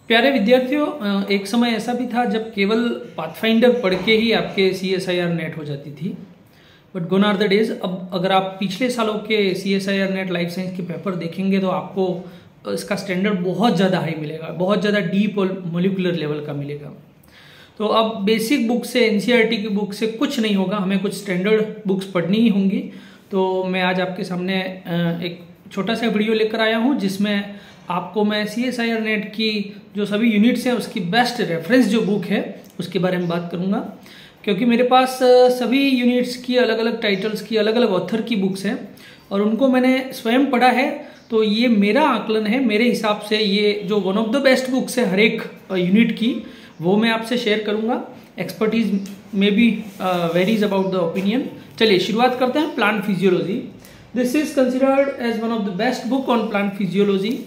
प्यारे विद्यार्थियों, एक समय ऐसा भी था जब केवल पाथफाइंडर पढ़ के ही आपके CSIR नेट हो जाती थी। But gone are the days. अब अगर आप पिछले सालों के CSIR नेट लाइफ साइंस के पेपर देखेंगे तो आपको इसका स्टैंडर्ड बहुत ज़्यादा हाई मिलेगा, बहुत ज़्यादा डीप और मोलिकुलर लेवल का मिलेगा। तो अब बेसिक बुक से, NCERT की बुक से कुछ नहीं होगा, हमें कुछ स्टैंडर्ड बुक्स पढ़नी ही होंगी। तो मैं आज आपके सामने एक छोटा सा वीडियो लेकर आया हूँ जिसमें आपको मैं CSIR नेट की जो सभी यूनिट्स हैं उसकी बेस्ट रेफरेंस जो बुक है उसके बारे में बात करूँगा, क्योंकि मेरे पास सभी यूनिट्स की अलग अलग टाइटल्स की अलग अलग ऑथर की बुक्स हैं और उनको मैंने स्वयं पढ़ा है। तो ये मेरा आकलन है, मेरे हिसाब से ये जो one of the best books है हर एक यूनिट की, वो मैं आपसे शेयर करूँगा। Expertise may be varies about the opinion. चलिए शुरुआत करते हैं। Plant physiology, this is considered as one of the best book on plant physiology.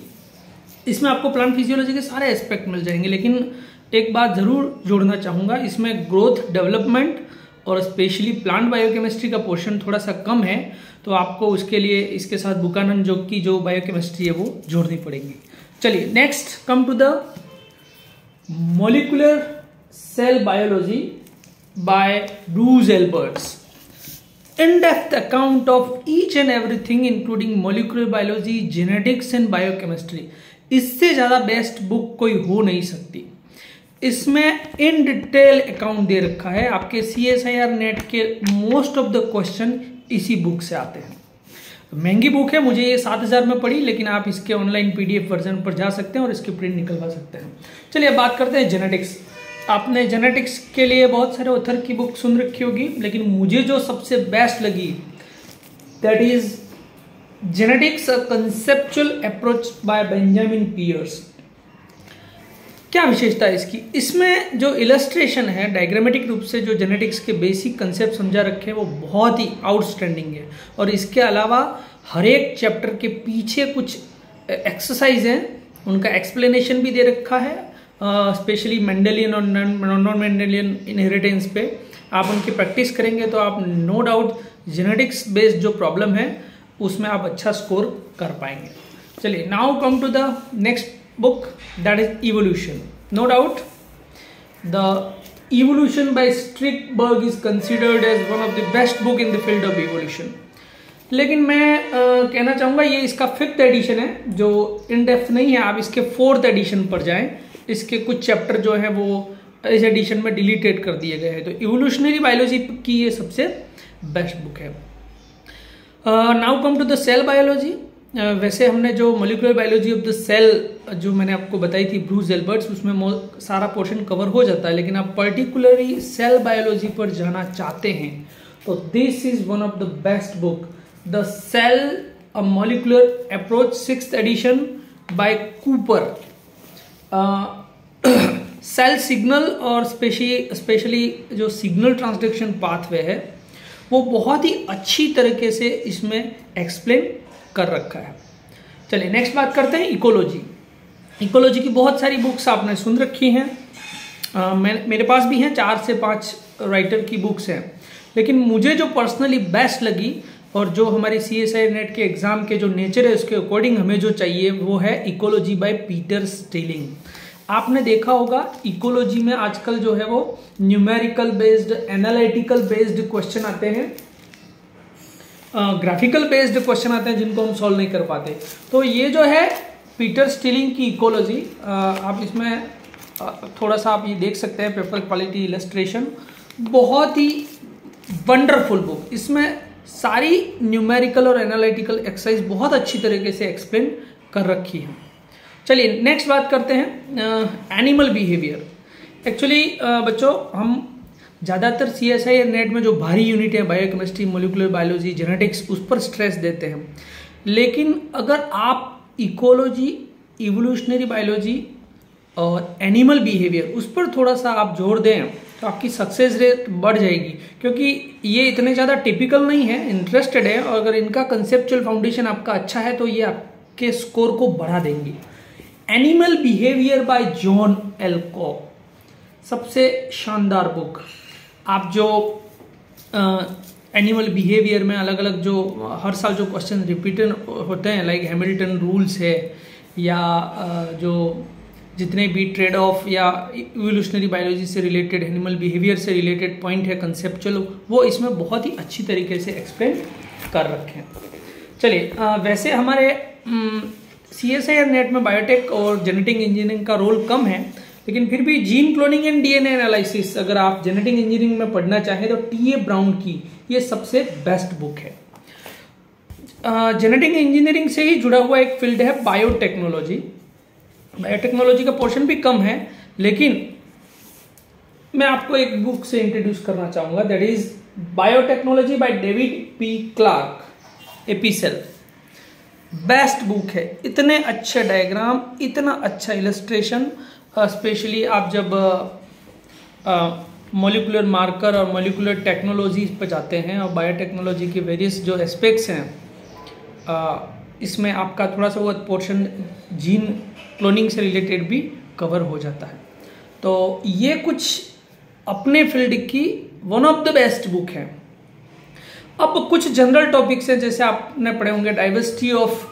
इसमें आपको प्लांट फिजियोलॉजी के सारे एस्पेक्ट मिल जाएंगे, लेकिन एक बात जरूर जोड़ना चाहूँगा, इसमें ग्रोथ, डेवलपमेंट और स्पेशली प्लांट बायोकेमिस्ट्री का पोर्शन थोड़ा सा कम है। तो आपको उसके लिए इसके साथ बुकानन जो की जो बायोकेमिस्ट्री है वो जोड़नी पड़ेगी। चलिए next come to the molecular cell biology by Bruce Alberts. In-depth account of each and everything including molecular biology, genetics and biochemistry। इससे ज़्यादा बेस्ट बुक कोई हो नहीं सकती। इसमें इन डिटेल अकाउंट दे रखा है। आपके CSIR नेट के मोस्ट ऑफ द क्वेश्चन इसी बुक से आते हैं। महंगी बुक है, मुझे ये 7000 में पड़ी, लेकिन आप इसके ऑनलाइन PDF वर्जन पर जा सकते हैं और इसके प्रिंट निकलवा सकते हैं। चलिए अब बात करते हैं जेनेटिक्स। आपने जेनेटिक्स के लिए बहुत सारे ऑथर की बुक सुन रखी होगी, लेकिन मुझे जो सबसे बेस्ट लगी that is genetics, a conceptual approach by Benjamin Pierce. क्या विशेषता है इसकी? इसमें जो इलस्ट्रेशन है, डायग्रामेटिक रूप से जो जेनेटिक्स के बेसिक कंसेप्ट समझा रखे हैं वो बहुत ही आउटस्टैंडिंग है। और इसके अलावा हर एक चैप्टर के पीछे कुछ एक्सरसाइज हैं, उनका एक्सप्लेनेशन भी दे रखा है, स्पेशली मेंडेलियन और नॉन मेंडेलियन इनहेरिटेंस पे। आप उनकी प्रैक्टिस करेंगे तो आप नो डाउट जेनेटिक्स बेस्ड जो प्रॉब्लम है उसमें आप अच्छा स्कोर कर पाएंगे। चलिए now come to the next book that is evolution. No doubt the evolution by Strickberg is considered as one of the best book in the field of evolution. लेकिन मैं कहना चाहूँगा ये इसका 5th एडिशन है जो इन डेप्थ नहीं है। आप इसके 4th एडिशन पर जाएं, इसके कुछ चैप्टर जो है वो इस एडिशन में डिलीटेड कर दिए गए हैं। तो इवोल्यूशनरी बायोलॉजी की ये सबसे बेस्ट बुक है। Now come to the cell biology. वैसे हमने जो molecular biology of the cell जो मैंने आपको बताई थी ब्रूस एल्बर्ट्स, उसमें सारा पोर्शन कवर हो जाता है। लेकिन आप पर्टिकुलरली सेल बायोलॉजी पर जाना चाहते हैं तो this is one of the best book, the cell a molecular approach, 6th edition by Cooper. Cell signal और स्पेशली जो सिग्नल ट्रांसडक्शन पाथवे है वो बहुत ही अच्छी तरीके से इसमें एक्सप्लेन कर रखा है। चलिए नेक्स्ट बात करते हैं इकोलॉजी। इकोलॉजी की बहुत सारी बुक्स आपने सुन रखी हैं, मेरे पास भी हैं, 4 से 5 राइटर की बुक्स हैं। लेकिन मुझे जो पर्सनली बेस्ट लगी और जो हमारी CSIR नेट के एग्जाम के जो नेचर है उसके अकॉर्डिंग हमें जो चाहिए वो है इकोलॉजी बाय पीटर स्टिलिंग। आपने देखा होगा इकोलॉजी में आजकल जो है वो numerical based, analytical based question आते हैं, ग्राफिकल बेस्ड क्वेश्चन आते हैं जिनको हम सॉल्व नहीं कर पाते। तो ये जो है पीटर स्टिलिंग की इकोलॉजी, आप इसमें थोड़ा सा आप ये देख सकते हैं, पेपर क्वालिटी, इलस्ट्रेशन, बहुत ही वंडरफुल बुक। इसमें सारी न्यूमेरिकल और एनालिटिकल एक्सरसाइज बहुत अच्छी तरीके से एक्सप्लेन कर रखी है। चलिए नेक्स्ट बात करते हैं एनिमल बिहेवियर। एक्चुअली बच्चों हम ज़्यादातर CSIR नेट में जो भारी यूनिट है बायोकेमिस्ट्री, मोलिकुलर बायोलॉजी, जेनेटिक्स, उस पर स्ट्रेस देते हैं। लेकिन अगर आप इकोलॉजी, इवोल्यूशनरी बायोलॉजी और एनिमल बिहेवियर उस पर थोड़ा सा आप जोर दें तो आपकी सक्सेस रेट बढ़ जाएगी, क्योंकि ये इतने ज़्यादा टिपिकल नहीं है, इंटरेस्टेड है, और अगर इनका कंसेप्चुअल फाउंडेशन आपका अच्छा है तो ये आपके स्कोर को बढ़ा देंगे। एनिमल बिहेवियर बाय जॉन एल्कॉक, सबसे शानदार बुक। आप जो एनिमल बिहेवियर में अलग अलग जो हर साल जो क्वेश्चन रिपीटेड होते हैं, लाइक हैमिल्टन रूल्स है या जो जितने भी ट्रेड ऑफ या इवोल्यूशनरी बायोलॉजी से रिलेटेड, एनिमल बिहेवियर से रिलेटेड पॉइंट है कंसेप्चुअल, वो इसमें बहुत ही अच्छी तरीके से एक्सप्लेन कर रखे हैं। चलिए, वैसे हमारे CSIR नेट में बायोटेक और जेनेटिक इंजीनियरिंग का रोल कम है, लेकिन फिर भी gene cloning and DNA analysis अगर आप जेनेटिक इंजीनियरिंग में पढ़ना चाहें तो TA ब्राउन की ये सबसे बेस्ट बुक है। जेनेटिक इंजीनियरिंग से ही जुड़ा हुआ एक फील्ड है बायोटेक्नोलॉजी। बायोटेक्नोलॉजी का पोर्शन भी कम है, लेकिन मैं आपको एक बुक से इंट्रोड्यूस करना चाहूंगा, that is biotechnology by David P. Clark, एपीसेल। बेस्ट बुक है, इतने अच्छे डायग्राम, इतना अच्छा इलस्ट्रेशन, स्पेशली आप जब मॉलिक्यूलर मार्कर और मॉलिक्यूलर टेक्नोलॉजी पर जाते हैं और बायोटेक्नोलॉजी के वेरियस जो एस्पेक्ट्स हैं, इसमें आपका थोड़ा सा वो पोर्शन जीन क्लोनिंग से रिलेटेड भी कवर हो जाता है। तो ये कुछ अपने फील्ड की one of the best book है। अब कुछ जनरल टॉपिक्स हैं, जैसे आपने पढ़े होंगे diversity of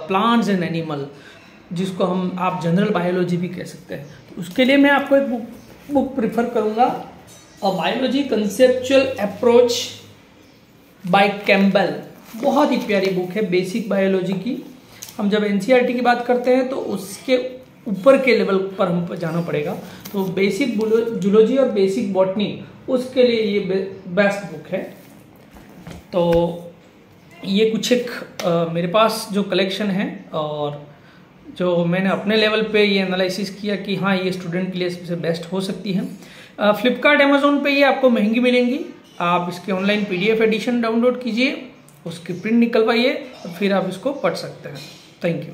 plants and animal, जिसको आप जनरल बायोलॉजी भी कह सकते हैं। तो उसके लिए मैं आपको एक बुक प्रिफर करूंगा, a biology conceptual approach bye Campbell. बहुत ही प्यारी बुक है, बेसिक बायोलॉजी की। हम जब NCERT की बात करते हैं तो उसके ऊपर के लेवल पर हम जाना पड़ेगा, तो बेसिक जूलॉजी और बेसिक बॉटनी, उसके लिए ये बेस्ट बुक है। तो ये कुछ एक मेरे पास जो कलेक्शन है और जो मैंने अपने लेवल पे ये एनालिसिस किया कि हाँ ये स्टूडेंट के लिए सबसे बेस्ट हो सकती है। फ्लिपकार्ट, अमेजोन पे ये आपको महंगी मिलेंगी। आप इसके ऑनलाइन PDF एडिशन डाउनलोड कीजिए, उसकी प्रिंट निकलवाइए और फिर आप इसको पढ़ सकते हैं। Thank you.